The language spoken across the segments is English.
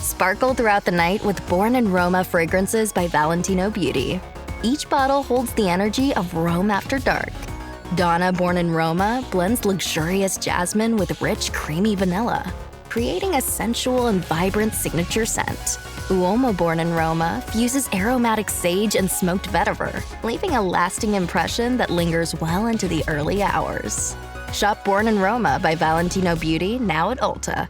Sparkle throughout the night with Born in Roma fragrances by Valentino Beauty. Each bottle holds the energy of Rome after dark. Donna Born in Roma blends luxurious jasmine with rich, creamy vanilla, creating a sensual and vibrant signature scent. Uomo Born in Roma fuses aromatic sage and smoked vetiver, leaving a lasting impression that lingers well into the early hours. Shop Born in Roma by Valentino Beauty now at Ulta.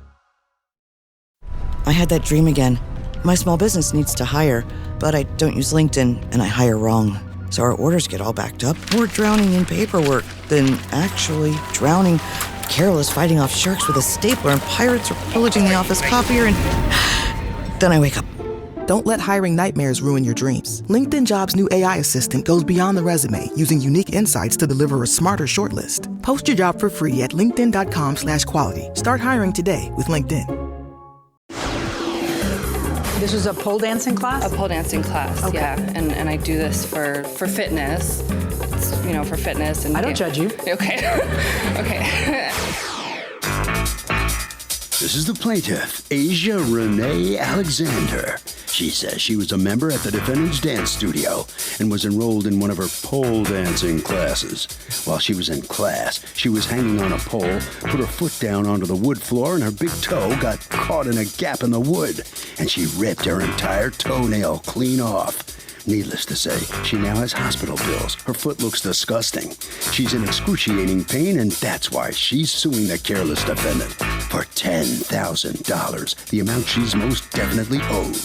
I had that dream again. My small business needs to hire, but I don't use LinkedIn and I hire wrong. So our orders get all backed up. We're drowning in paperwork, then actually drowning, careless fighting off sharks with a stapler, and pirates are pillaging the office copier, and then I wake up. Don't let hiring nightmares ruin your dreams. LinkedIn Jobs' new AI assistant goes beyond the resume, using unique insights to deliver a smarter shortlist. Post your job for free at linkedin.com/quality. Start hiring today with LinkedIn. This was a pole dancing class? A pole dancing class, Okay. yeah. And I do this for fitness. It's, for fitness. And I don't judge you. Okay. Okay. This is the plaintiff, Asia Renee Alexander. She says she was a member at the defendant's dance studio and was enrolled in one of her pole dancing classes. While she was in class, she was hanging on a pole, put her foot down onto the wood floor, and her big toe got caught in a gap in the wood, and she ripped her entire toenail clean off. Needless to say, she now has hospital bills. Her foot looks disgusting. She's in excruciating pain, and that's why she's suing the careless defendant for $10,000, the amount she's most definitely owed.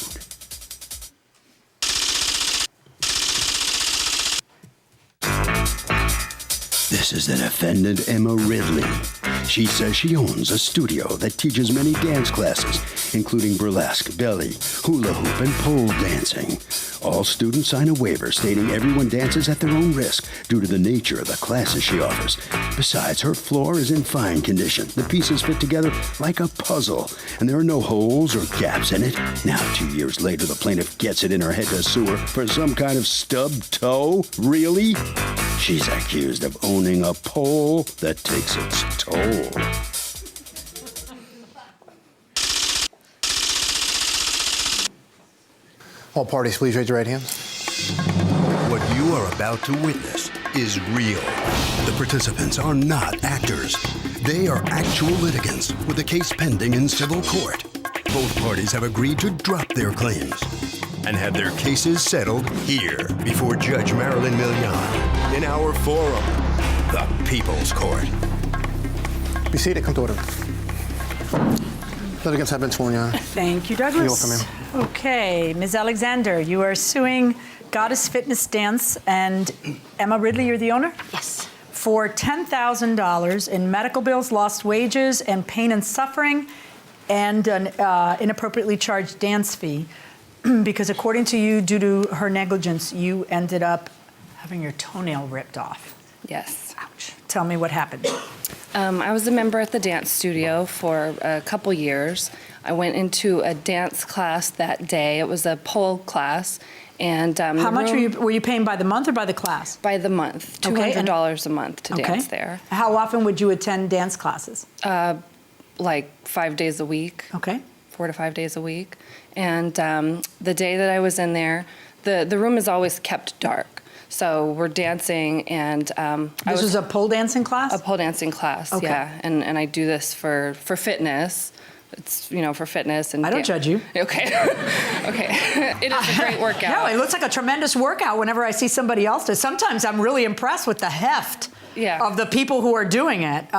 This is the defendant, Emma Ridley. She says she owns a studio that teaches many dance classes, including burlesque, belly, hula hoop, and pole dancing. All students sign a waiver stating everyone dances at their own risk due to the nature of the classes she offers. Besides, her floor is in fine condition. The pieces fit together like a puzzle, and there are no holes or gaps in it. Now, 2 years later, the plaintiff gets it in her head to sue her for some kind of stubbed toe? Really? She's accused of owning a pole that takes its toll. All parties, please raise your right hands. What you are about to witness is real. The participants are not actors. They are actual litigants with a case pending in civil court. Both parties have agreed to drop their claims and have their cases settled here before Judge Marilyn Milian in our forum, the People's Court. Be seated, come to order. Litigants have been sworn, Your Honor. Thank you, Douglas. You're welcome, ma'am. Okay, Ms. Alexander, you are suing Goddess Fitness Dance and Emma Ridley, you're the owner? Yes. For $10,000 in medical bills, lost wages, and pain and suffering, and an inappropriately charged dance fee. Because according to you, due to her negligence, you ended up having your toenail ripped off. Yes. Ouch. Tell me what happened. I was a member at the dance studio for a couple years. I went into a dance class that day. It was a pole class. And how much were you paying by the month or by the class? By the month, $200 a month to dance there. How often would you attend dance classes? Like 5 days a week. Okay. 4 to 5 days a week. And the day that I was in there, the room is always kept dark. So we're dancing, and this was a pole dancing class? A pole dancing class, okay. yeah. And I do this for fitness. It's, for fitness. And I don't judge you. Okay. Okay. It is a great workout. No, it looks like a tremendous workout whenever I see somebody else do it. Sometimes I'm really impressed with the heft of the people who are doing it.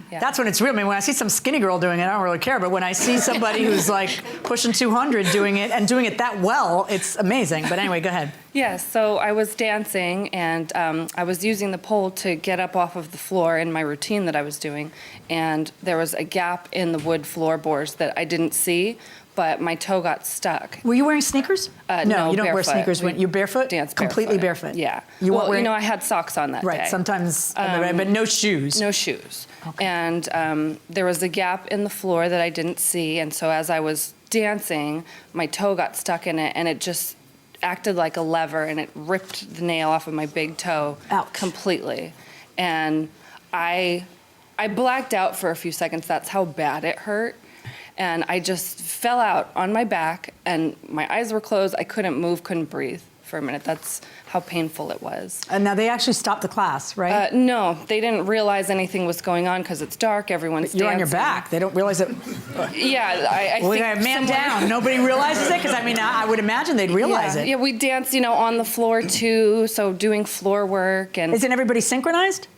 That's when it's real. I mean, when I see some skinny girl doing it, I don't really care. But when I see somebody who's like pushing 200 doing it and doing it that well, it's amazing. But anyway, go ahead. Yeah, so I was dancing, and I was using the pole to get up off of the floor in my routine that I was doing. And there was a gap in the wood floorboards that I didn't see, but my toe got stuck. Were you wearing sneakers? No, you don't wear sneakers. You're barefoot? Dance completely barefoot. Yeah. You weren't wearing... I had socks on that day. Right, sometimes, but no shoes. No shoes. Okay. And there was a gap in the floor that I didn't see, and so as I was dancing, my toe got stuck in it, and it just acted like a lever, and it ripped the nail off of my big toe completely. And I blacked out for a few seconds. That's how bad it hurt. And I just fell out on my back, and my eyes were closed. I couldn't move, couldn't breathe for a minute. That's how painful it was. And now they actually stopped the class, right? No, they didn't realize anything was going on because it's dark, everyone's dancing. You're on your back. They don't realize it. Yeah, I Well, think man down. Nobody realizes it? Because, I mean, I would imagine they'd realize it. Yeah, we dance, on the floor, too, so doing floor work. And Isn't everybody synchronized?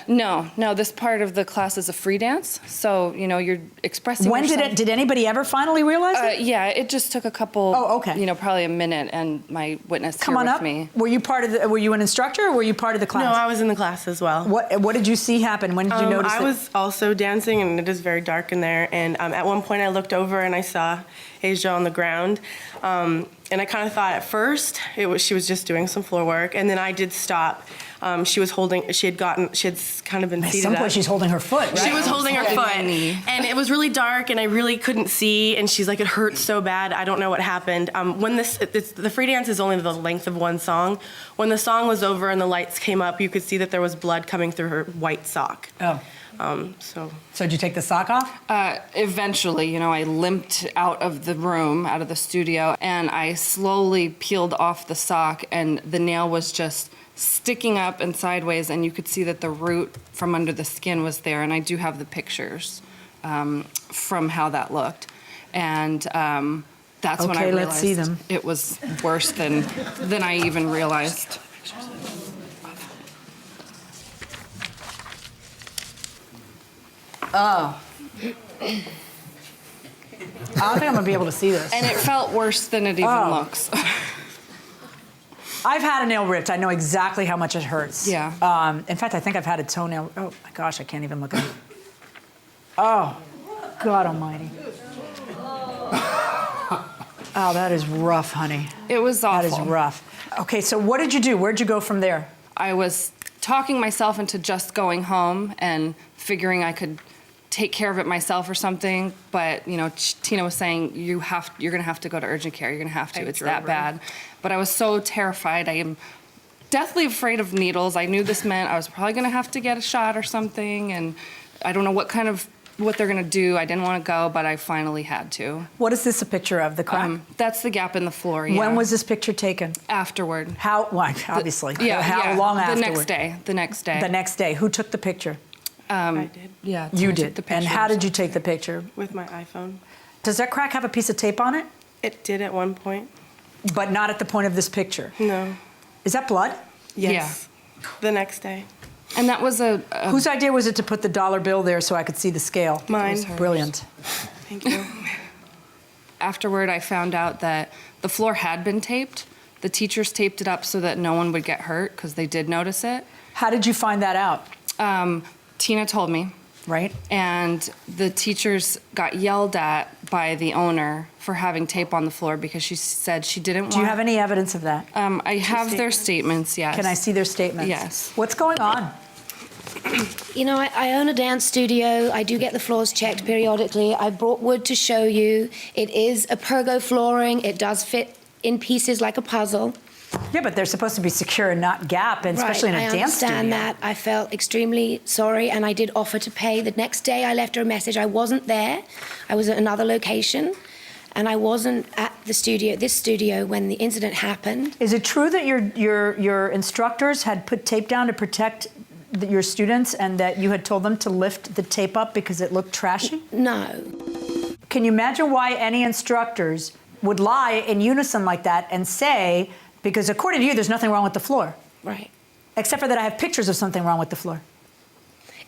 No, this part of the class is a free dance, so, you're expressing When yourself. did anybody ever finally realize it? Yeah, it just took a couple, okay. Probably a minute, and my witness Come here on with up. me. Were you an instructor or were you part of the class? No, I was in the class as well. What did you see happen? When did you notice I was also dancing, and it is very dark in there. And at one point, I looked over and I saw Asia on the ground. And I kind of thought at first she was just doing some floor work, and then I did stop. She had kind of been seated At some point, up. she's holding her foot, right? She was holding her foot, and it was really dark, and I really couldn't see. And she's like, "It hurts so bad. I don't know what happened." When the free dance is only the length of one song. When the song was over and the lights came up, you could see that there was blood coming through her white sock. Oh. So did you take the sock off? Eventually, I limped out of the room, out of the studio, and I slowly peeled off the sock, and the nail was just sticking up and sideways, and you could see that the root from under the skin was there, and I do have the pictures from how that looked. And that's when I realized let's see them. It was worse than I even realized. Oh. I don't think I'm gonna be able to see this. And it felt worse than it even looks. I've had a nail ripped. I know exactly how much it hurts. Yeah. In fact, I think I've had a toenail. Oh my gosh, I can't even look at it. Oh, God Almighty. Oh, that is rough, honey. It was awful. That is rough. Okay, so what did you do? Where'd you go from there? I was talking myself into just going home and figuring I could take care of it myself or something, but Tina was saying you're gonna have to go to urgent care. You're gonna have to. It's that bad. But I was so terrified. I am deathly afraid of needles. I knew this meant I was probably gonna have to get a shot or something, and I don't know what they're gonna do. I didn't want to go, but I finally had to. What is this a picture of? The crack? That's the gap in the floor. Yeah. When was this picture taken? Afterward. How? Well, obviously. How long afterward? The next day. The next day. Who took the picture? I did. Yeah. You did. And how did you take the picture? With my iPhone. Does that crack have a piece of tape on it? It did at one point. But not at the point of this picture? No. Is that blood? Yes. Yeah. The next day. And that was a Whose idea was it to put the dollar bill there so I could see the scale? Mine. Brilliant. Thank you. Afterward, I found out that the floor had been taped. The teachers taped it up so that no one would get hurt because they did notice it. How did you find that out? Tina told me. Right. And the teachers got yelled at by the owner for having tape on the floor because she said she didn't want... Do you have any evidence of that? I have their statements, yes. Can I see their statements? Yes. What's going on? I own a dance studio. I do get the floors checked periodically. I brought wood to show you. It is a pergo flooring. It does fit in pieces like a puzzle. Yeah, but they're supposed to be secure and not gap, and especially in a dance studio. I understand that. I felt extremely sorry, and I did offer to pay. The next day, I left her a message. I wasn't there. I was at another location, and I wasn't at this studio, when the incident happened. Is it true that your instructors had put tape down to protect your students, and that you had told them to lift the tape up because it looked trashy? No. Can you imagine why any instructors would lie in unison like that and say, because according to you, there's nothing wrong with the floor? Right. Except for that I have pictures of something wrong with the floor.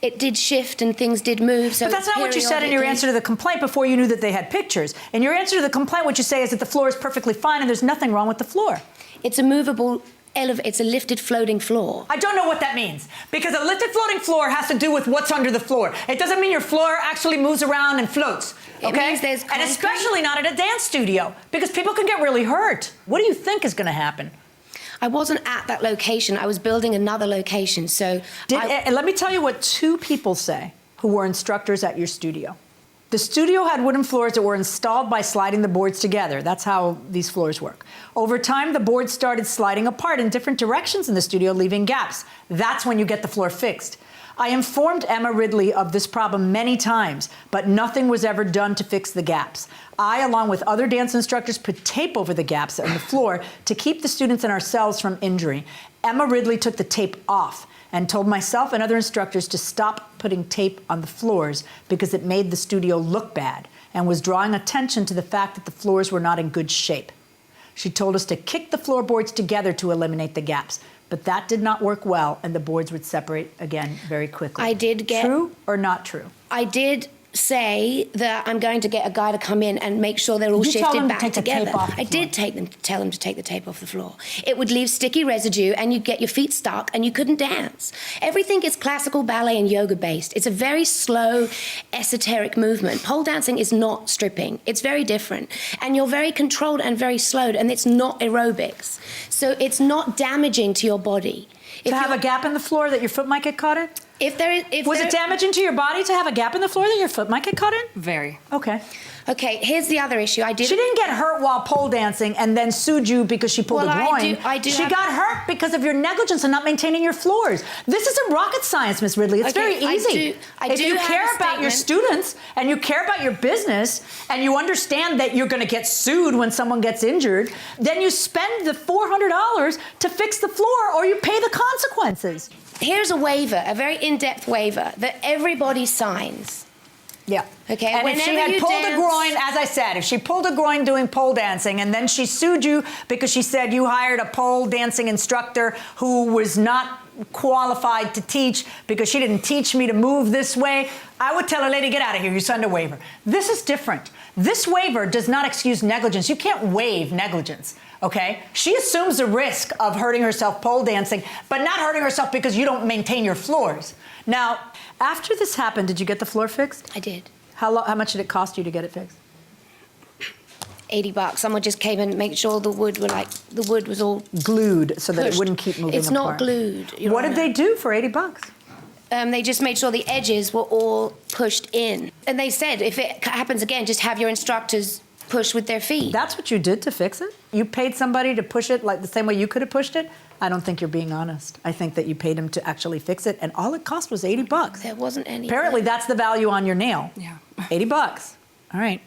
It did shift and things did move. So but that's not what you said in your answer to the complaint before you knew that they had pictures. In your answer to the complaint, what you say is that the floor is perfectly fine and there's nothing wrong with the floor. It's a movable it's a lifted floating floor. I don't know what that means, because a lifted floating floor has to do with what's under the floor. It doesn't mean your floor actually moves around and floats, okay? It means there's concrete. And especially not at a dance studio, because people can get really hurt. What do you think is going to happen? I wasn't at that location. I was building another location, so... And let me tell you what two people say who were instructors at your studio. The studio had wooden floors that were installed by sliding the boards together. That's how these floors work. Over time, the boards started sliding apart in different directions in the studio, leaving gaps. That's when you get the floor fixed. I informed Emma Ridley of this problem many times, but nothing was ever done to fix the gaps. I, along with other dance instructors, put tape over the gaps on the floor to keep the students and ourselves from injury. Emma Ridley took the tape off and told myself and other instructors to stop putting tape on the floors because it made the studio look bad and was drawing attention to the fact that the floors were not in good shape. She told us to kick the floorboards together to eliminate the gaps, but that did not work well, and the boards would separate again very quickly. I did get... True or not true? I did say that I'm going to get a guy to come in and make sure they're all shifted back together. I did tell them to take the tape off the floor. It would leave sticky residue and you'd get your feet stuck and you couldn't dance. Everything is classical ballet and yoga based. It's a very slow, esoteric movement. Pole dancing is not stripping. It's very different. And you're very controlled and very slowed, and it's not aerobics. So it's not damaging to your body. To have a gap in the floor that your foot might get caught in? Was it damaging to your body to have a gap in the floor that your foot might get caught in? Very. Okay. Okay, here's the other issue. She didn't get hurt while pole dancing and then sued you because she pulled a groin. She got hurt because of your negligence in not maintaining your floors. This isn't rocket science, Miss Ridley. It's very easy. If you care about your students and you care about your business and you understand that you're going to get sued when someone gets injured, then you spend the $400 to fix the floor or you pay the consequences. Here's a waiver, a very in-depth waiver that everybody signs. Yeah. Okay. And if she had pulled a groin, as I said, if she pulled a groin doing pole dancing and then she sued you because she said you hired a pole dancing instructor who was not qualified to teach because she didn't teach me to move this way, I would tell her, lady, get out of here. You signed a waiver. This is different. This waiver does not excuse negligence. You can't waive negligence. Okay? She assumes the risk of hurting herself pole dancing, but not hurting herself because you don't maintain your floors. Now, after this happened, did you get the floor fixed? I did. How much did it cost you to get it fixed? $80. Someone just came and made sure the wood was all glued so that pushed. it wouldn't keep moving It's apart. not glued. What did they do for $80? They just made sure the edges were all pushed in. And they said, if it happens again, just have your instructors push with their feet. That's what you did to fix it? You paid somebody to push it like the same way you could have pushed it? I don't think you're being honest. I think that you paid him to actually fix it, and all it cost was $80. There wasn't any. Apparently, that's the value on your nail. Yeah. $80. All right.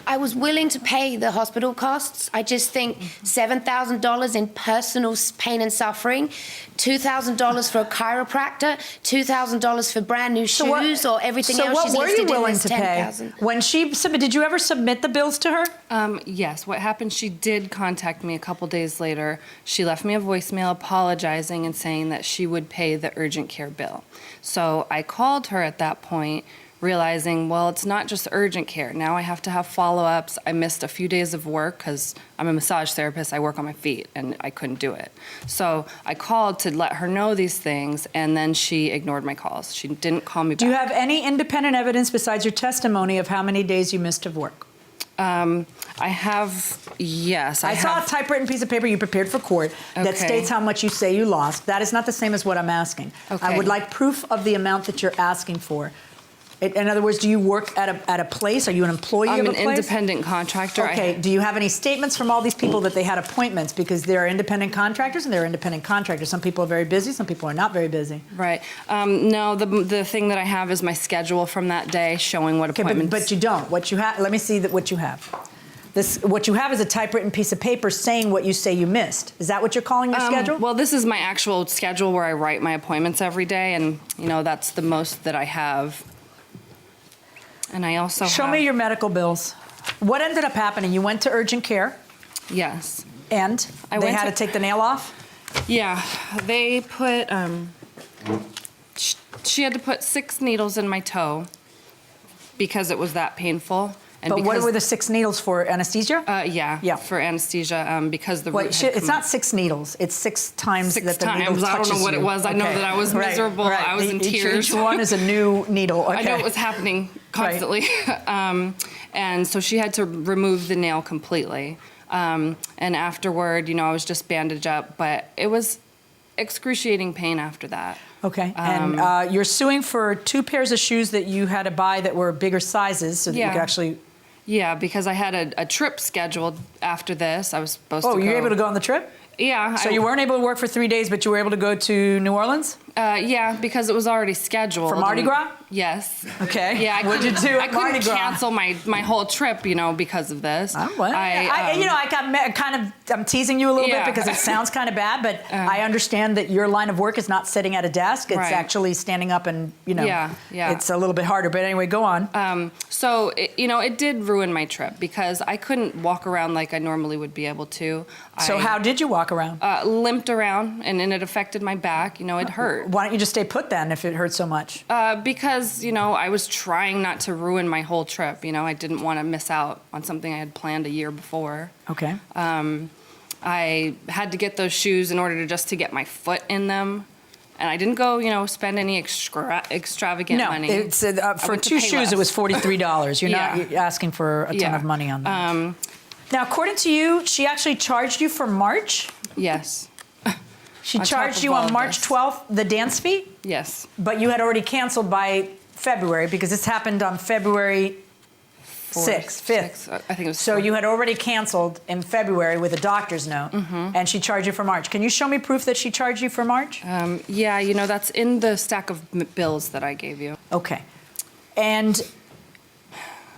I was willing to pay the hospital costs. I just think $7,000 in personal pain and suffering, $2,000 for a chiropractor, $2,000 for brand new shoes or everything else she's listed in this $10,000. When she submitted, did you ever submit the bills to her? Yes. What happened, she did contact me a couple days later. She left me a voicemail apologizing and saying that she would pay the urgent care bill. So I called her at that point, realizing, well, it's not just urgent care. Now I have to have follow-ups. I missed a few days of work because I'm a massage therapist. I work on my feet, and I couldn't do it. So I called to let her know these things, and then she ignored my calls. She didn't call me back. Do you have any independent evidence besides your testimony of how many days you missed of work? I have, yes. I saw a typewritten piece of paper you prepared for court that states how much you say you lost. That is not the same as what I'm asking. Okay. I would like proof of the amount that you're asking for. In other words, do you work at a place? Are you an employee of a place? I'm an independent contractor. Okay. Do you have any statements from all these people that they had appointments? Because there are independent contractors and there are independent contractors. Some people are very busy. Some people are not very busy. Right. No, the thing that I have is my schedule from that day showing what appointments. But you don't. What you have? Let me see what you have. What you have is a typewritten piece of paper saying what you say you missed. Is that what you're calling your schedule? Well, this is my actual schedule where I write my appointments every day, and that's the most that I have. And I also Show me your medical bills. What ended up happening? You went to urgent care. Yes. And they had to take the nail off? Yeah. They put, she had to put 6 needles in my toe because it was that painful. And but what were the 6 needles for? Anesthesia? Yeah, for anesthesia because the root had it's not 6 needles. It's 6 times that the needle touches you. I don't know what it was. I know that I was miserable. Right. I was in tears. Each one is a new needle. Okay. I know it was happening constantly. Right. And so she had to remove the nail completely. And afterward, I was just bandaged up. But it was excruciating pain after that. Okay. And you're suing for 2 pairs of shoes that you had to buy that were bigger sizes so that you could actually... Yeah, because I had a trip scheduled after this. I was supposed to go. Oh, you were able to go on the trip? Yeah. So you weren't able to work for 3 days, but you were able to go to New Orleans? Yeah, because it was already scheduled. For Mardi Gras? Yes. Okay. Yeah, What'd you do I at Mardi couldn't Gras? cancel my whole trip, you know, because of this. I'm teasing you a little bit because it sounds kind of bad, but I understand that your line of work is not sitting at a desk. It's actually standing up and, you know, it's a little bit harder. But anyway, go on. So, it did ruin my trip because I couldn't walk around like I normally would be able to. So how did you walk around? Limped around, and then it affected my back. You know, it hurt. Why don't you just stay put then if it hurt so much? Because, I was trying not to ruin my whole trip. I didn't want to miss out on something I had planned a year before. Okay. I had to get those shoes in order to get my foot in them. And I didn't go, spend any extravagant money. No, it's for 2 shoes, less. It was $43. You're not asking for a ton of money on that. Now, according to you, she actually charged you for March? Yes. She charged you on March 12th the dance fee? Yes. But you had already canceled by February because this happened on February 5th. I think it was. So you had already canceled in February with a doctor's note, and she charged you for March. Can you show me proof that she charged you for March? Yeah, that's in the stack of bills that I gave you. Okay. And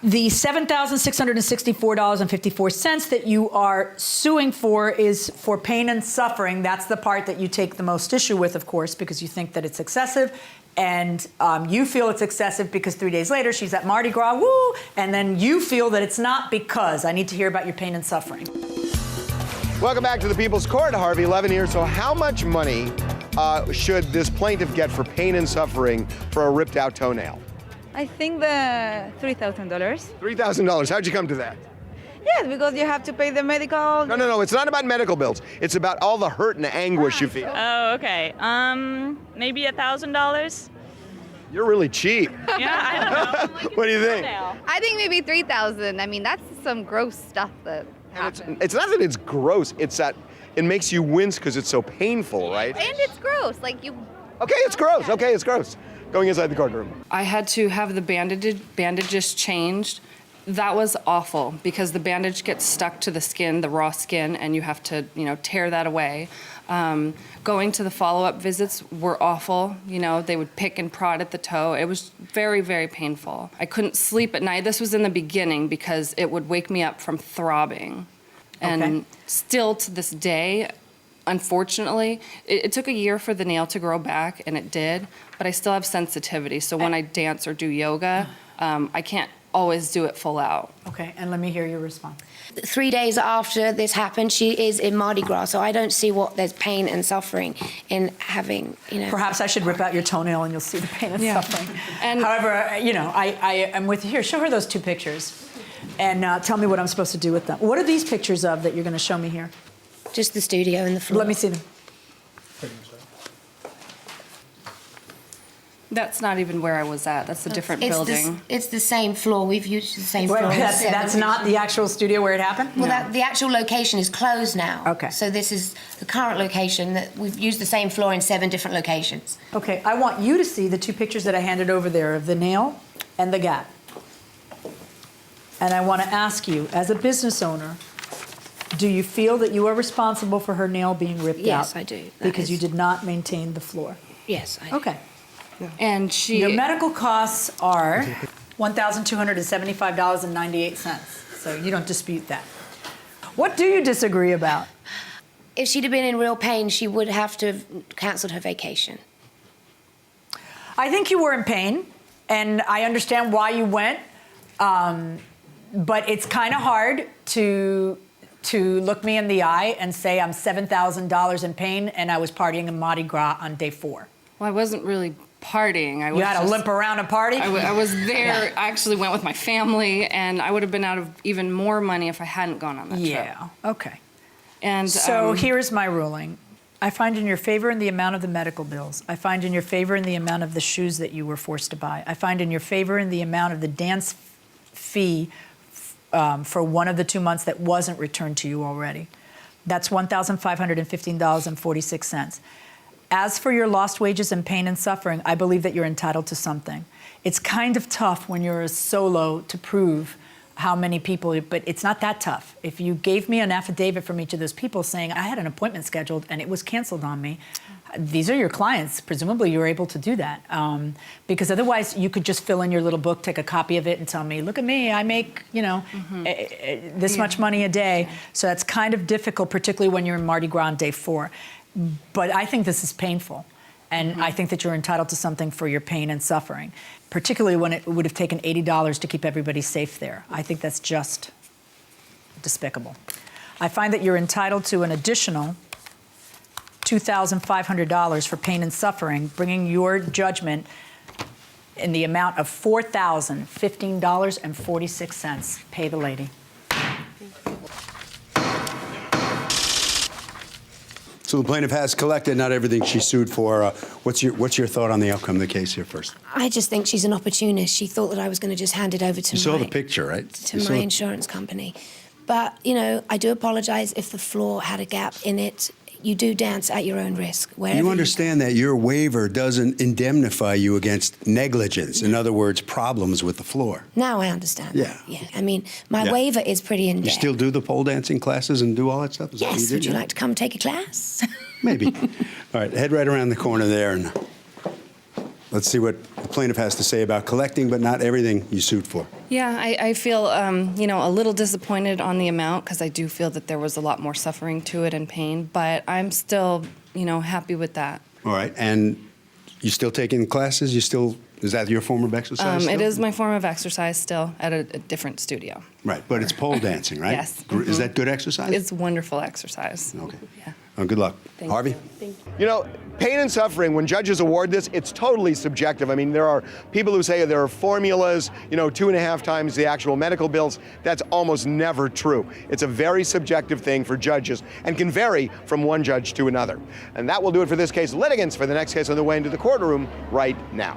the $7,664.54 that you are suing for is for pain and suffering. That's the part that you take the most issue with, of course, because you think that it's excessive. And you feel it's excessive because 3 days later she's at Mardi Gras, woo! And then you feel that it's not because. I need to hear about your pain and suffering. Welcome back to the People's Court. Harvey Levin here. So how much money should this plaintiff get for pain and suffering for a ripped out toenail? I think the $3,000. $3,000. How'd you come to that? Yes, because you have to pay the medical. No. It's not about medical bills. It's about all the hurt and anguish you feel. Oh, okay. Maybe $1,000. You're really cheap. Yeah, I don't know. What do you think? I think maybe 3,000. I mean, that's some gross stuff that happens. It's not that it's gross. It's that it makes you wince because it's so painful, right? And it's gross. Like you. Okay, it's gross. Okay, it's gross. Going inside the courtroom. I had to have the bandages changed. That was awful because the bandage gets stuck to the skin, the raw skin, and you have to, tear that away. Going to the follow-up visits were awful. They would pick and prod at the toe. It was very, very painful. I couldn't sleep at night. This was in the beginning because it would wake me up from throbbing. And still to this day, unfortunately, it took a year for the nail to grow back, and it did, but I still have sensitivity. So when I dance or do yoga, I can't always do it full out. Okay, and let me hear your response. 3 days after this happened, she is in Mardi Gras, so I don't see what there's pain and suffering in having, Perhaps I should rip out your toenail and you'll see the pain and suffering. And however, I am with you here. Show her those 2 pictures and tell me what I'm supposed to do with them. What are these pictures of that you're going to show me here? Just the studio and the floor. Let me see them. That's not even where I was at. That's a different building. It's the same floor. We've used the same floor. That's not the actual studio where it happened? Well, the actual location is closed now. Okay. So this is the current location. That we've used the same floor in 7 different locations. Okay, I want you to see the 2 pictures that I handed over there of the nail and the gap. And I want to ask you, as a business owner, do you feel that you are responsible for her nail being ripped out? Yes, I do. Because you did not maintain the floor? Yes, I do. Okay. And your medical costs are $1,275.98. So you don't dispute that. What do you disagree about? If she'd have been in real pain, she would have to have canceled her vacation. I think you were in pain, and I understand why you went, but it's kind of hard to look me in the eye and say I'm $7,000 in pain and I was partying in Mardi Gras on day 4. Well, I wasn't really partying. You had to limp around and party? I was there. I actually went with my family, and I would have been out of even more money if I hadn't gone on that trip. Yeah, okay. And so here's my ruling. I find in your favor in the amount of the medical bills. I find in your favor in the amount of the shoes that you were forced to buy. I find in your favor in the amount of the dance fee for one of the 2 months that wasn't returned to you already. That's $1,515.46. As for your lost wages and pain and suffering, I believe that you're entitled to something. It's kind of tough when you're a solo to prove how many people, but it's not that tough. If you gave me an affidavit from each of those people saying I had an appointment scheduled and it was canceled on me, these are your clients. Presumably you're able to do that. Because otherwise you could just fill in your little book, take a copy of it and tell me, look at me, I make, this much money a day. So that's kind of difficult, particularly when you're in Mardi Gras on day 4. But I think this is painful. And I think that you're entitled to something for your pain and suffering, particularly when it would have taken $80 to keep everybody safe there. I think that's just despicable. I find that you're entitled to an additional $2,500 for pain and suffering, bringing your judgment in the amount of $4,015.46. Pay the lady. So the plaintiff has collected not everything she sued for. What's your thought on the outcome of the case here first? I just think she's an opportunist. She thought that I was going to just hand it over to You saw the picture, right? To my insurance company. But, I do apologize if the floor had a gap in it. You do dance at your own risk. You understand that your waiver doesn't indemnify you against negligence, in other words, problems with the floor. Now I understand. Yeah. Yeah. I mean, my waiver is pretty in-depth. You still do the pole dancing classes and do all that stuff? Yes. Would you like to come take a class? Maybe. All right, head right around the corner there, and let's see what the plaintiff has to say about collecting, but not everything you sued for. Yeah, I feel, a little disappointed on the amount because I do feel that there was a lot more suffering to it and pain, but I'm still, happy with that. All right, and you still taking classes? Is that your form of exercise still? It is my form of exercise still at a different studio. Right, but it's pole dancing, right? Yes. Is that good exercise? It's wonderful exercise. Okay. Yeah. Good luck. Thank Harvey? you. Thank you. Pain and suffering, when judges award this, it's totally subjective. I mean, there are people who say there are formulas, 2.5 times the actual medical bills. That's almost never true. It's a very subjective thing for judges and can vary from one judge to another. And that will do it for this case. Litigants for the next case on the way into the courtroom right now.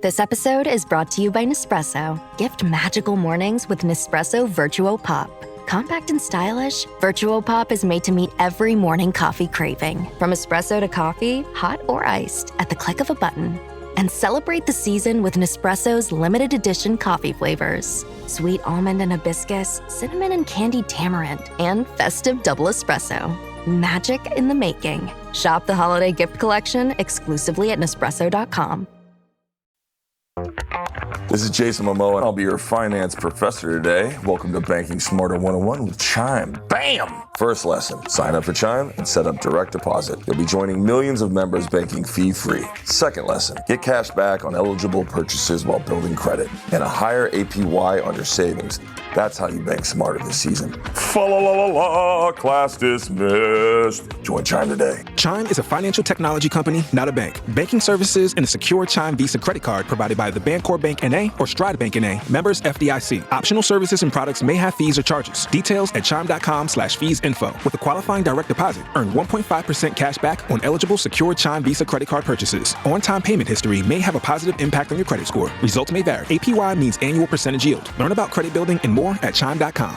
This episode is brought to you by Nespresso. Gift magical mornings with Nespresso Virtuo Pop. Compact and stylish, Virtuo Pop is made to meet every morning coffee craving. From espresso to coffee, hot or iced, at the click of a button. And celebrate the season with Nespresso's limited edition coffee flavors. Sweet almond and hibiscus, cinnamon and candied tamarind, and festive double espresso. Magic in the making. Shop the holiday gift collection exclusively at Nespresso.com. This is Jason Momoa, and I'll be your finance professor today. Welcome to Banking Smarter 101 with Chime. Bam! First lesson, sign up for Chime and set up direct deposit. You'll be joining millions of members banking fee-free. Second lesson, get cash back on eligible purchases while building credit and a higher APY on your savings. That's how you bank smarter this season. Fa-la-la-la-la, class dismissed. Join Chime today. Chime is a financial technology company, not a bank. Banking services and a secure Chime Visa credit card provided by the Bancorp Bank N.A. or Stride Bank N.A. Members FDIC. Optional services and products may have fees or charges. Details at chime.com/feesinfo. With a qualifying direct deposit, earn 1.5% cash back on eligible secure Chime Visa credit card purchases. On-time payment history may have a positive impact on your credit score. Results may vary. APY means annual percentage yield. Learn about credit building and more at chime.com.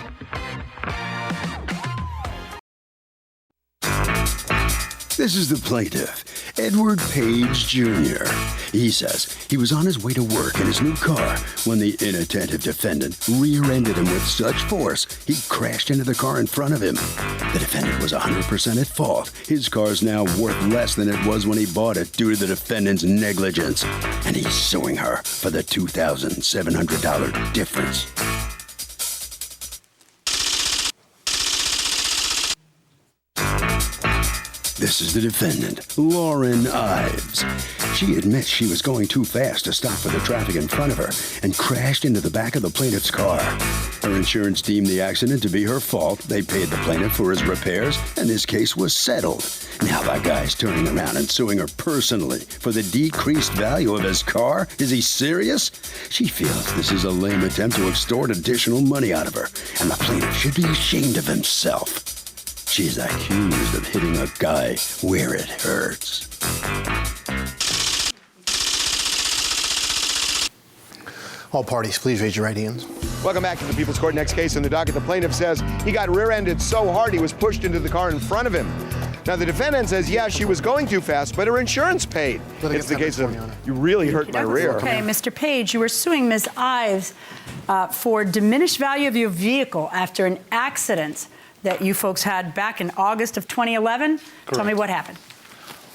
This is the plaintiff, Edward Page Jr. He says he was on his way to work in his new car when the inattentive defendant rear-ended him with such force he crashed into the car in front of him. The defendant was 100% at fault. His car's now worth less than it was when he bought it due to the defendant's negligence, and he's suing her for the $2,700 difference. This is the defendant, Lauren Ives. She admits she was going too fast to stop for the traffic in front of her and crashed into the back of the plaintiff's car. Her insurance deemed the accident to be her fault. They paid the plaintiff for his repairs, and this case was settled. Now that guy's turning around and suing her personally for the decreased value of his car? Is he serious? She feels this is a lame attempt to extort additional money out of her, and the plaintiff should be ashamed of himself. She is accused of hitting a guy where it hurts. All parties, please raise your right hands. Welcome back to the People's Court. Next case in the docket. The plaintiff says he got rear-ended so hard he was pushed into the car in front of him. Now, the defendant says, yeah, she was going too fast, but her insurance paid. It's the case of, you really hurt my rear. Okay, Mr. Page, you were suing Ms. Ives for diminished value of your vehicle after an accident that you folks had back in August of 2011. Correct. Tell me what happened.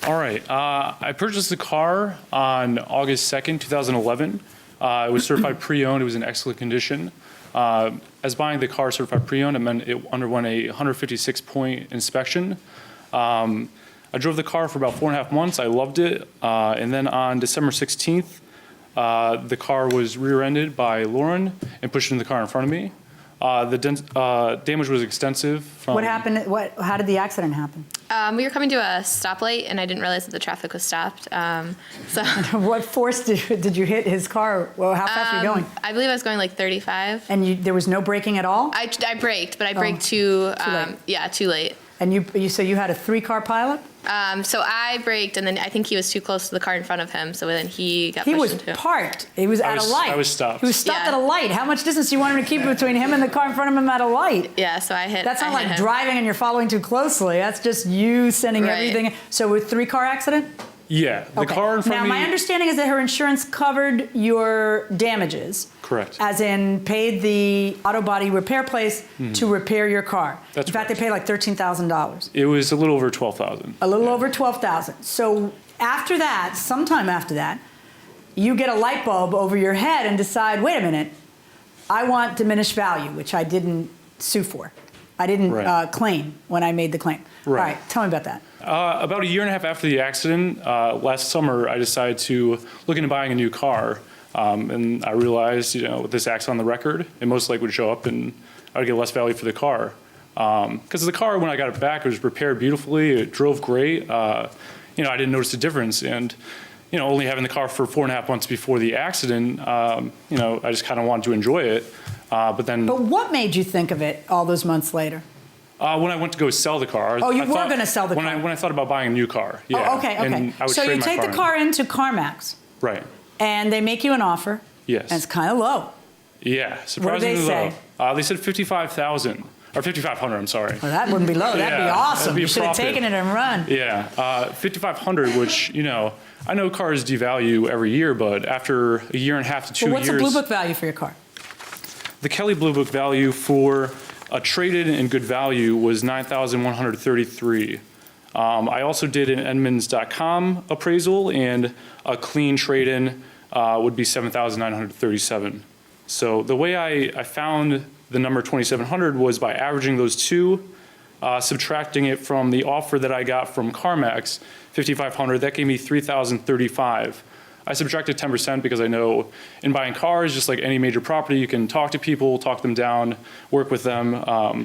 All right. I purchased the car on August 2nd, 2011. It was certified pre-owned. It was in excellent condition. As buying the car certified pre-owned, it meant it underwent a 156-point inspection. I drove the car for about 4.5 months. I loved it. And then on December 16th, the car was rear-ended by Lauren and pushed into the car in front of me. The damage was extensive. What happened? How did the accident happen? We were coming to a stoplight, and I didn't realize that the traffic was stopped. What force did you hit his car? Well, how fast were you going? I believe I was going like 35. And there was no braking at all? I braked, but I braked too late. Yeah, too late. And you had a 3-car pilot? So I braked, and then I think he was too close to the car in front of him, so then he got pushed into it. He was parked. He was at a light. I was stopped. He was stopped at a light. How much distance do you want him to keep between him and the car in front of him at a light? Yeah, so I hit. That's not like him. driving and you're following too closely. That's just you sending everything. So a 3-car accident? Yeah, the car in front of me. Now, my understanding is that her insurance covered your damages. Correct. As in paid the auto body repair place to repair your car. That's in fact, they paid like $13,000. It was a little over $12,000. A little over $12,000. So after that, sometime after that, you get a light bulb over your head and decide, wait a minute, I want diminished value, which I didn't sue for. I didn't claim when I made the claim. Right. All right, tell me about that. About a year and a half after the accident, last summer, I decided to look into buying a new car. And I realized, with this accident on the record, it most likely would show up and I would get less value for the car. Because the car, when I got it back, it was repaired beautifully. It drove great. I didn't notice a difference. And, only having the car for 4.5 months before the accident, I just kind of wanted to enjoy it. But what made you think of it all those months later? When I went to go sell the car. Oh, you were going to sell the car? When I thought about buying a new car, yeah. Oh, okay. And I would so trade you my take the car into CarMax. Right. And they make you an offer. Yes. And it's kind of low. Yeah, surprisingly low. What did they say? They said $55,000. Or $5,500, I'm sorry. Well, that wouldn't be low. That'd be awesome. That'd be you should have taken it and run. Yeah, $5,500, which, I know cars devalue every year, but after a year and a half to 2 years. What's the Blue Book value for your car? The Kelly Blue Book value for a traded and good value was $9,133. I also did an Edmunds.com appraisal, and a clean trade-in would be $7,937. So the way I found the number 2,700 was by averaging those two, subtracting it from the offer that I got from CarMax, $5,500. That gave me $3,035. I subtracted 10% because I know in buying cars, just like any major property, you can talk to people, talk them down, work with them.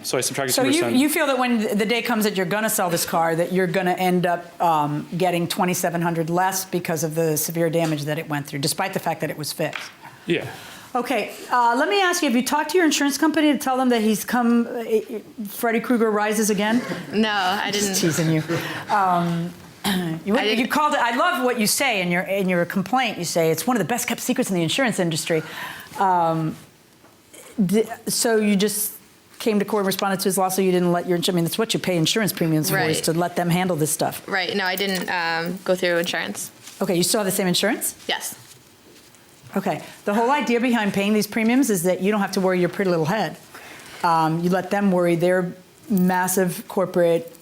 So I subtracted 10%. So you feel that when the day comes that you're going to sell this car, that you're going to end up getting $2,700 less because of the severe damage that it went through, despite the fact that it was fixed? Yeah. Okay, let me ask you, have you talked to your insurance company to tell them that he's come, Freddy Krueger rises again? No, I didn't. Just teasing you. You called it. I love what you say in your complaint. You say it's one of the best kept secrets in the insurance industry. So you just came to court and responded to his lawsuit. You didn't let your. I mean, that's what you pay insurance premiums for, is to let them handle this stuff. Right. No, I didn't go through insurance. Okay. You still have the same insurance? Yes. Okay. The whole idea behind paying these premiums is that you don't have to worry your pretty little head. You let them worry their massive corporate,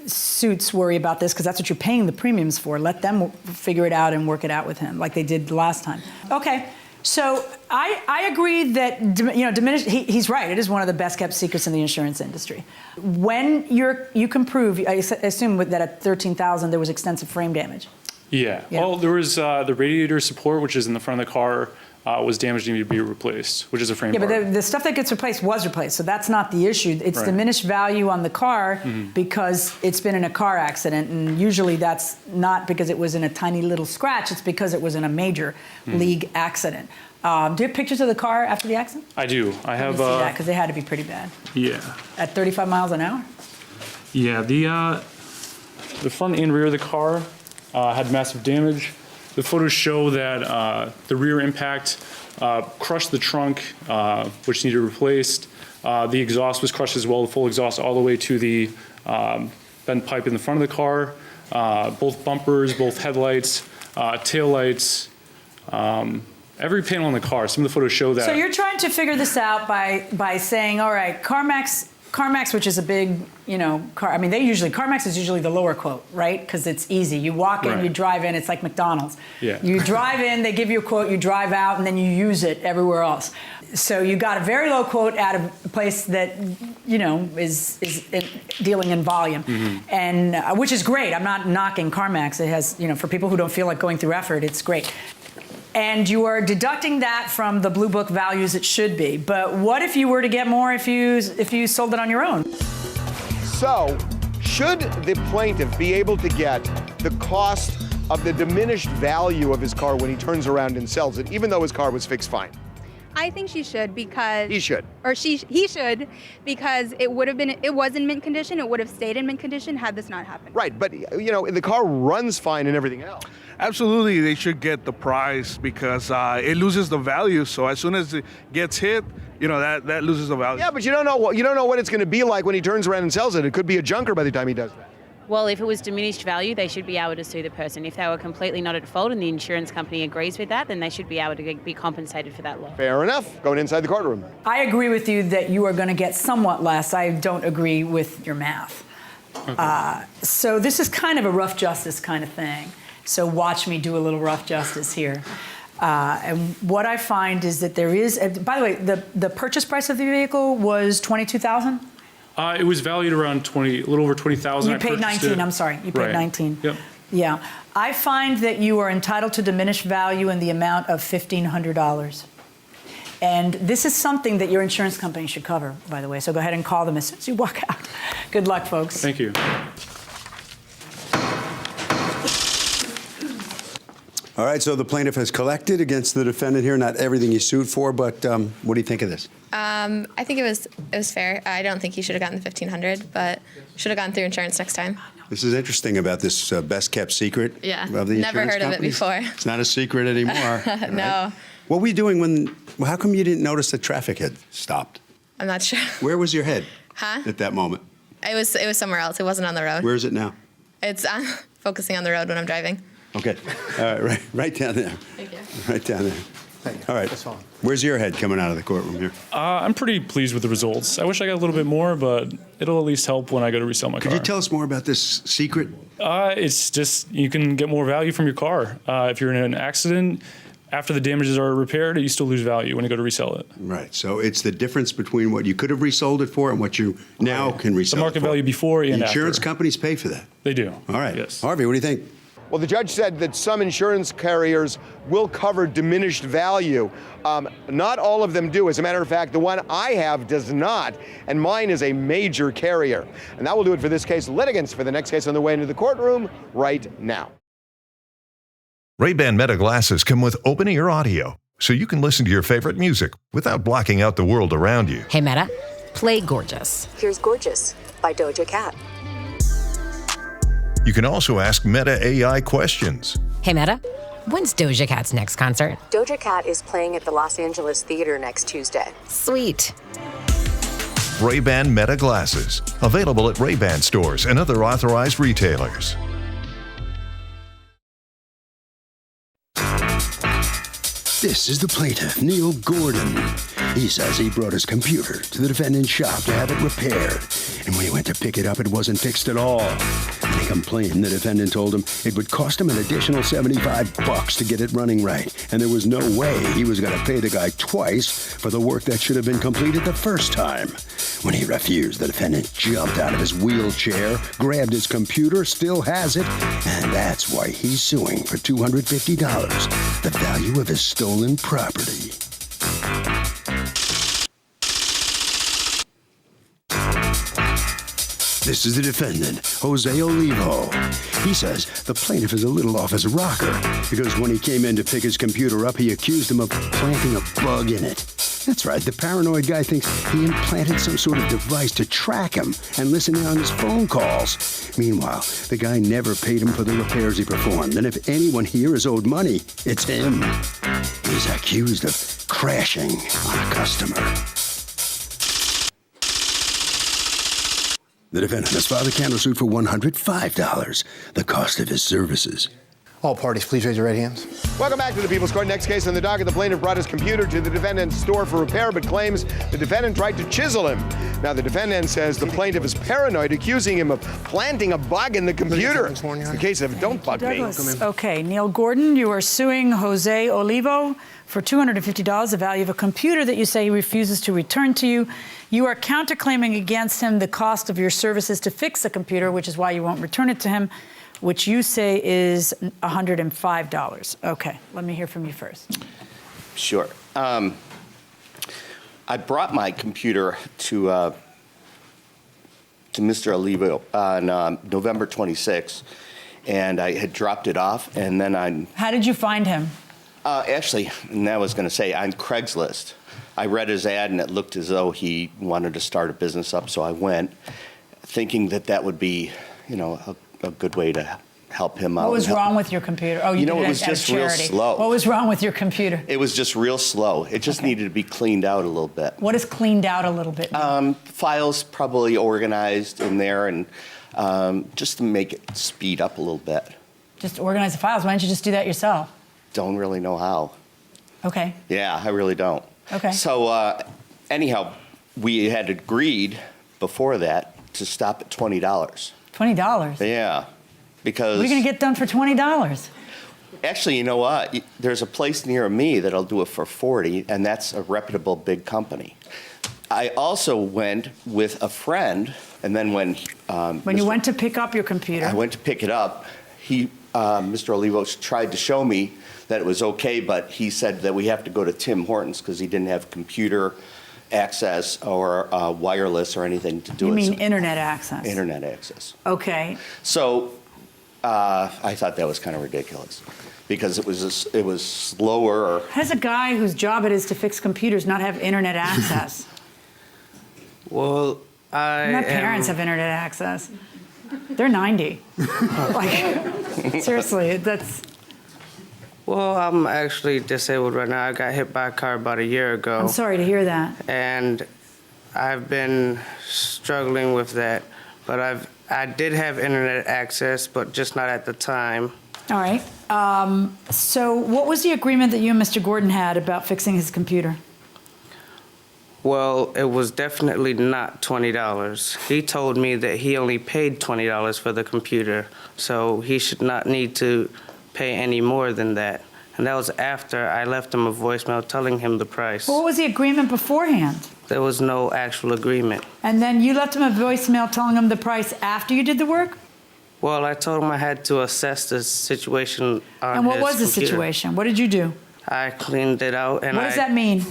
suits worry about this, because that's what you're paying the premiums for. Let them figure it out and work it out with him like they did the last time. Okay. So I agree that, diminished, he's right. It is one of the best kept secrets in the insurance industry. When you can prove, I assume that at $13,000 there was extensive frame damage. Yeah. Well, there was the radiator support, which is in the front of the car, was damaged and needed to be replaced, which is a frame part. But the stuff that gets replaced was replaced, so that's not the issue. It's diminished value on the car because it's been in a car accident, and usually that's not because it was in a tiny little scratch, it's because it was in a major league accident. Do you have pictures of the car after the accident? I do. I have. See that, because they had to be pretty bad. Yeah. At 35 miles an hour? Yeah, the front and rear of the car had massive damage. The photos show that the rear impact crushed the trunk, which needed replaced. The exhaust was crushed as well, the full exhaust all the way to the bent pipe in the front of the car. Both bumpers, both headlights, taillights, every panel in the car. Some of the photos show that. So you're trying to figure this out by saying, all right, CarMax CarMax, which is a big, CarMax is usually the lower quote, right? Because it's easy. You walk in, you drive in, it's like McDonald's. Yeah. You drive in, they give you a quote, you drive out, and then you use it everywhere else. So you got a very low quote at a place that, is dealing in volume, and which is great. I'm not knocking CarMax. It has, for people who don't feel like going through effort, it's great. And you are deducting that from the Blue Book values it should be. But what if you were to get more if you sold it on your own? So, should the plaintiff be able to get the cost of the diminished value of his car when he turns around and sells it, even though his car was fixed fine? I think she should because he should, or he should, because it was in mint condition. It would have stayed in mint condition had this not happened. Right, but the car runs fine and everything else. Absolutely, they should get the price because it loses the value. So as soon as it gets hit, that loses the value. Yeah, but you don't know what it's going to be like when he turns around and sells it. It could be a junker by the time he does that. Well, if it was diminished value, they should be able to sue the person. If they were completely not at fault and the insurance company agrees with that, then they should be able to be compensated for that loss. Fair enough. Going inside the courtroom. I agree with you that you are going to get somewhat less. I don't agree with your math. Okay. So this is kind of a rough justice kind of thing. So watch me do a little rough justice here. And what I find is that there is, by the way, the purchase price of the vehicle was $22,000? It was valued around a little over $20,000. You paid 19. I'm sorry. You paid 19. Yep. Yeah. I find that you are entitled to diminished value in the amount of $1,500. And this is something that your insurance company should cover, by the way. So go ahead and call them as soon as you walk out. Good luck, folks. Thank you. All right, so the plaintiff has collected against the defendant here, not everything he sued for, but what do you think of this? I think it was fair. I don't think he should have gotten the $1,500, but should have gone through insurance next time. This is interesting about this best kept secret of the insurance never heard of it before. It's not a secret anymore. Right? No. What were you doing how come you didn't notice the traffic had stopped? I'm not sure. Where was your head at that moment? It was somewhere else. It wasn't on the road. Where is it now? It's focusing on the road when I'm driving. Okay. All right, right down there. Thank you. Right down there. All right. Where's your head coming out of the courtroom here? I'm pretty pleased with the results. I wish I got a little bit more, but it'll at least help when I go to resell my car. Could you tell us more about this secret? It's just you can get more value from your car. If you're in an accident, after the damages are repaired, you still lose value when you go to resell it. Right. So it's the difference between what you could have resold it for and what you now can resell it for. The market value before and after. Insurance companies pay for that. They do. All right. Yes. Harvey, what do you think? Well, the judge said that some insurance carriers will cover diminished value. Not all of them do. As a matter of fact, the one I have does not, and mine is a major carrier. And that will do it for this case. Litigants for the next case on the way into the courtroom right now. Ray-Ban Meta glasses come with open-ear audio, so you can listen to your favorite music without blocking out the world around you. Hey, Meta, play Gorgeous. Here's Gorgeous by Doja Cat. You can also ask Meta AI questions. Hey, Meta, when's Doja Cat's next concert? Doja Cat is playing at the Los Angeles Theater next Tuesday. Sweet. Ray-Ban Meta glasses, available at Ray-Ban stores and other authorized retailers. This is the plaintiff, Neil Gordon. He says he brought his computer to the defendant's shop to have it repaired. And when he went to pick it up, it wasn't fixed at all. And he complained the defendant told him it would cost him an additional $75 to get it running right. And there was no way he was going to pay the guy twice for the work that should have been completed the first time. When he refused, the defendant jumped out of his wheelchair, grabbed his computer, still has it, and that's why he's suing for $250, the value of his stolen property. This is the defendant, Jose Olivo. He says the plaintiff is a little off his rocker because when he came in to pick his computer up, he accused him of planting a bug in it. That's right, the paranoid guy thinks he implanted some sort of device to track him and listen in on his phone calls. Meanwhile, the guy never paid him for the repairs he performed, and if anyone here is owed money, it's him. He's accused of crashing on a customer. The defendant has filed a countersuit for $105, the cost of his services. All parties, please raise your right hands. Welcome back to the People's Court. Next case on the docket, the plaintiff brought his computer to the defendant's store for repair, but claims the defendant tried to chisel him. Now, the defendant says the plaintiff is paranoid, accusing him of planting a bug in the computer. It's the case of Don't Bug Me. Okay, Neil Gordon, you are suing Jose Olivo for $250, the value of a computer that you say he refuses to return to you. You are counterclaiming against him the cost of your services to fix the computer, which is why you won't return it to him, which you say is $105. Okay, let me hear from you first. Sure. I brought my computer to Mr. Olivo on November 26th, and I had dropped it off, and then How did you find him? Actually, and I was going to say, on Craigslist. I read his ad, and it looked as though he wanted to start a business up, so I went, thinking that that would be, a good way to help him out. What was wrong with your computer? Oh, you did it was just real slow. What was wrong with your computer? It was just real slow. It just needed to be cleaned out a little bit. What is cleaned out a little bit? Files probably organized in there, and just to make it speed up a little bit. Just organize the files. Why don't you just do that yourself? Don't really know how. Okay. Yeah, I really don't. Okay. So anyhow, we had agreed before that to stop at $20. $20? Yeah, because... What are you going to get done for $20? Actually, you know what? There's a place near me that'll do it for $40, and that's a reputable big company. I also went with a friend, and then when you went to pick up your computer... I went to pick it up. Mr. Olivo tried to show me that it was okay, but he said that we have to go to Tim Hortons because he didn't have computer access or wireless or anything to do it. You mean internet access? Internet access. Okay. So I thought that was kind of ridiculous because it was slower. How does a guy whose job it is to fix computers not have internet access? Well, My parents have internet access. They're 90. Like, seriously, that's... Well, I'm actually disabled right now. I got hit by a car about a year ago. I'm sorry to hear that. And I've been struggling with that. But I did have internet access, but just not at the time. All right. So what was the agreement that you and Mr. Gordon had about fixing his computer? Well, it was definitely not $20. He told me that he only paid $20 for the computer, so he should not need to pay any more than that. And that was after I left him a voicemail telling him the price. Well, what was the agreement beforehand? There was no actual agreement. And then you left him a voicemail telling him the price after you did the work? Well, I told him I had to assess the situation on his computer. And what was the situation? What did you do? I cleaned it out. And what does that mean?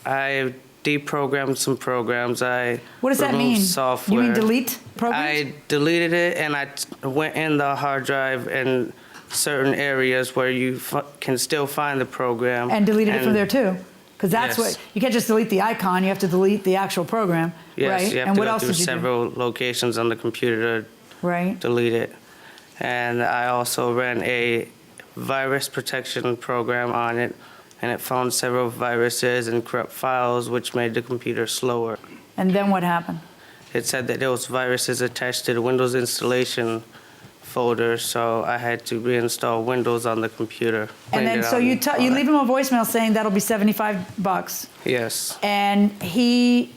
I deprogrammed some programs. What does that mean? Software. You mean delete programs? I deleted it, and I went in the hard drive and certain areas where you can still find the program. And deleted it from there too? Because that's Yes. what, you can't just delete the icon, you have to delete the actual program, Yes, right? you have And to what go else through did you do? several locations on the computer to Right. delete it. And I also ran a virus protection program on it, and it found several viruses and corrupt files, which made the computer slower. And then what happened? It said that there was viruses attached to the Windows installation folder, so I had to reinstall Windows on the computer. And then, so you leave him a voicemail saying that'll be $75. Yes. And he,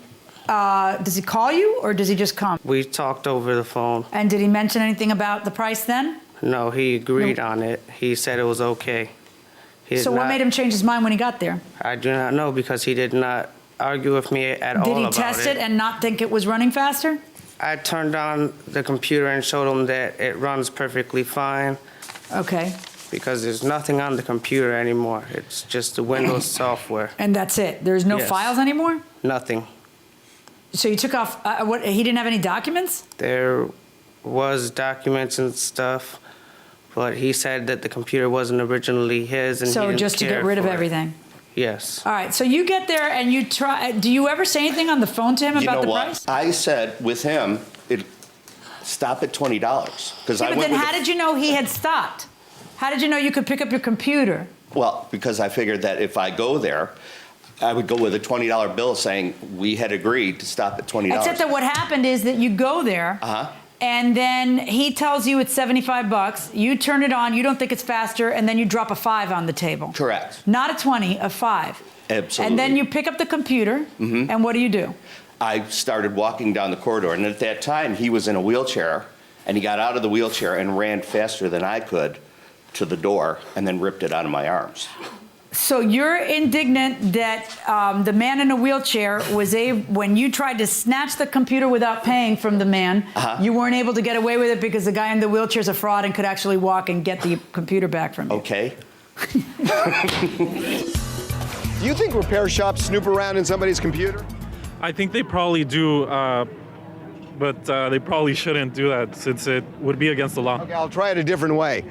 does he call you or does he just come? We talked over the phone. And did he mention anything about the price then? No, he agreed on it. He said it was okay. So what made him change his mind when he got there? I do not know because he did not argue with me at all Did about it. he test it and not think it was running faster? I turned on the computer and showed him that it runs perfectly fine. Okay. Because there's nothing on the computer anymore. It's just the Windows software. And that's it? There's no Yes. files anymore? Nothing. So you took off, he didn't have any documents? There was documents and stuff, but he said that the computer wasn't originally his and he So didn't just to care get rid of for it. everything? Yes. All right, so you get there and you try, do you ever say anything on the phone to him about the price? I said with him, stop at $20. Because Yeah, but then how did you know he had stopped? How did you know you could pick up your computer? Well, because I figured that if I go there, I would go with a $20 bill saying we had agreed to stop at $20. Except that what happened is that you go there and then he tells you it's $75. You turn it on, you don't think it's faster, and then you drop a 5 on the table. Correct. Not a 20, a 5. Absolutely. And then you pick up the computer, and what do? I started walking down the corridor, and at that time, he was in a wheelchair, and he got out of the wheelchair and ran faster than I could to the door, and then ripped it out of my arms. So you're indignant that the man in a wheelchair when you tried to snatch the computer without paying from the man, you weren't able to get away with it because the guy in the wheelchair is a fraud and could actually walk and get the computer back from you. Okay. Do you think repair shops snoop around in somebody's computer? I think they probably do, but they probably shouldn't do that since it would be against the law. Okay, I'll try it a different way.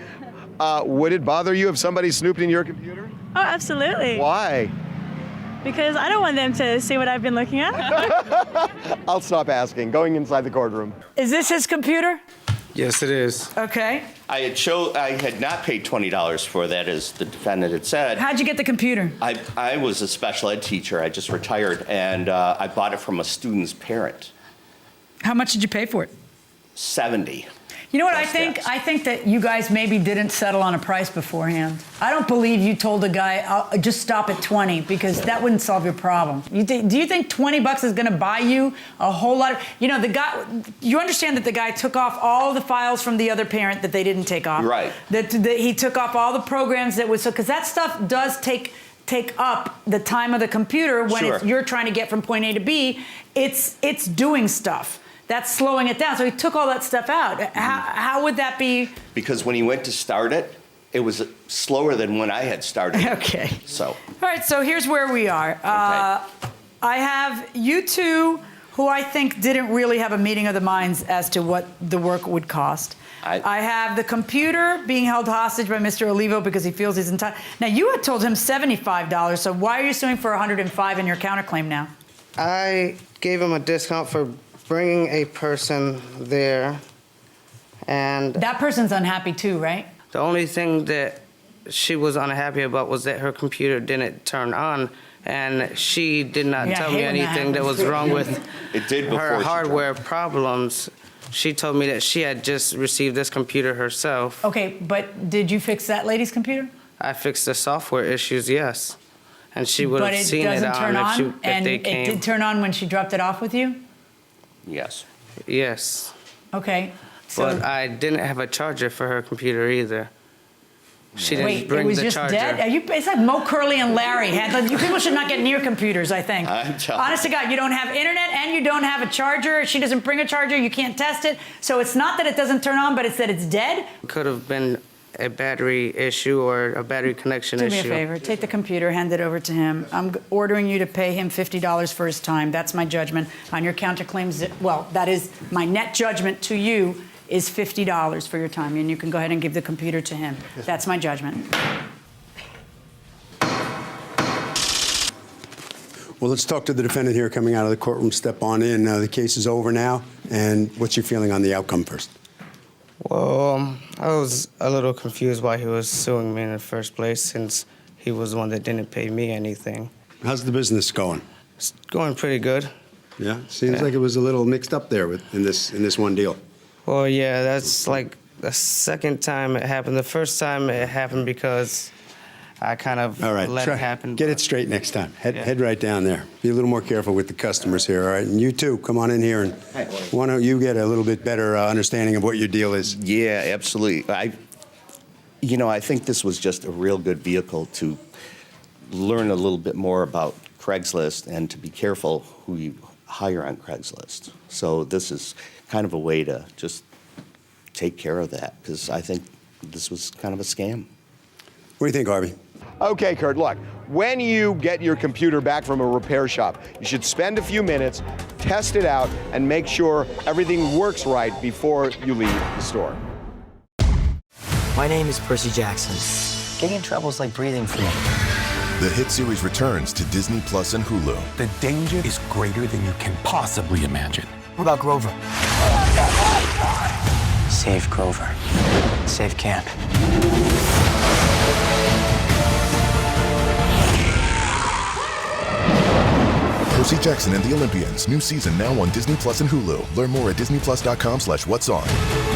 Would it bother you if somebody snooped in your computer? Oh, absolutely. Why? Because I don't want them to see what I've been looking at. I'll stop asking. Going inside the courtroom. Is this his computer? Yes, it is. Okay. I had not paid $20 for that, as the defendant had said. How'd you get the computer? I was a special ed teacher. I just retired, and I bought it from a student's parent. How much did you pay for it? $70. You know what I think? I think that you guys maybe didn't settle on a price beforehand. I don't believe you told the guy, I'll just stop at 20, because that wouldn't solve your problem. Do you think $20 is going to buy you a whole lot of, the guy, you understand that the guy took off all the files from the other parent that they didn't take off. Right. That he took off all the programs that was, because that stuff does take up the time of the computer when you're trying to get from point A to B. It's doing stuff. That's slowing it down. So he took all that stuff out. How would that be? Because when he went to start it, it was slower than when I had started. Okay. So. All right, so here's where we are. I have you two who I think didn't really have a meeting of the minds as to what the work would cost. I have the computer being held hostage by Mr. Olivo because he feels he's entitled. Now, you had told him $75, so why are you suing for $105 in your counterclaim now? I gave him a discount for bringing a person there, and that person's unhappy too, right? The only thing that she was unhappy about was that her computer didn't turn on, and she did not tell me anything that was wrong with her hardware problems. She told me that she had just received this computer herself. Okay, but did you fix that lady's computer? I fixed the software issues, yes. And she would have seen it on if they came. It did turn on when she dropped it off with you? Yes. Yes. Okay. But I didn't have a charger for her computer either. She didn't bring the charger. Wait, it was just dead? It's like Mo, Curly, and Larry. You people should not get near computers, I think. Honest to God, you don't have internet and you don't have a charger. She doesn't bring a charger. You can't test it. So it's not that it doesn't turn on, but it's that it's dead? It could have been a battery issue or a battery connection issue. Do me a favor. Take the computer, hand it over to him. I'm ordering you to pay him $50 for his time. That's my judgment on your counterclaims. Well, that is my net judgment to you is $50 for your time, and you can go ahead and give the computer to him. That's my judgment. Well, let's talk to the defendant here coming out of the courtroom. Step on in. The case is over now, and what's your feeling on the outcome first? Well, I was a little confused why he was suing me in the first place, since he was the one that didn't pay me anything. How's the business going? It's going pretty good. Yeah, seems like it was a little mixed up there in this one deal. Well, yeah, that's like the second time it happened. The first time it happened because I kind of let it happen. Get it straight next time. Head right down there. Be a little more careful with the customers here, all right? And you too, come on in here, and why don't you get a little bit better understanding of what your deal is? Yeah, absolutely. I think this was just a real good vehicle to learn a little bit more about Craigslist and to be careful who you hire on Craigslist. So this is kind of a way to just take care of that, because I think this was kind of a scam. What do you think, Harvey? Okay, Kurt, look, when you get your computer back from a repair shop, you should spend a few minutes, test it out, and make sure everything works right before you leave the store. My name is Percy Jackson. Getting in trouble is like breathing for me. The hit series returns to Disney Plus and Hulu. The danger is greater than you can possibly imagine. What about Grover? Save Grover. Save camp. Percy Jackson and the Olympians. New season now on Disney Plus and Hulu. Learn more at disneyplus.com/what's on.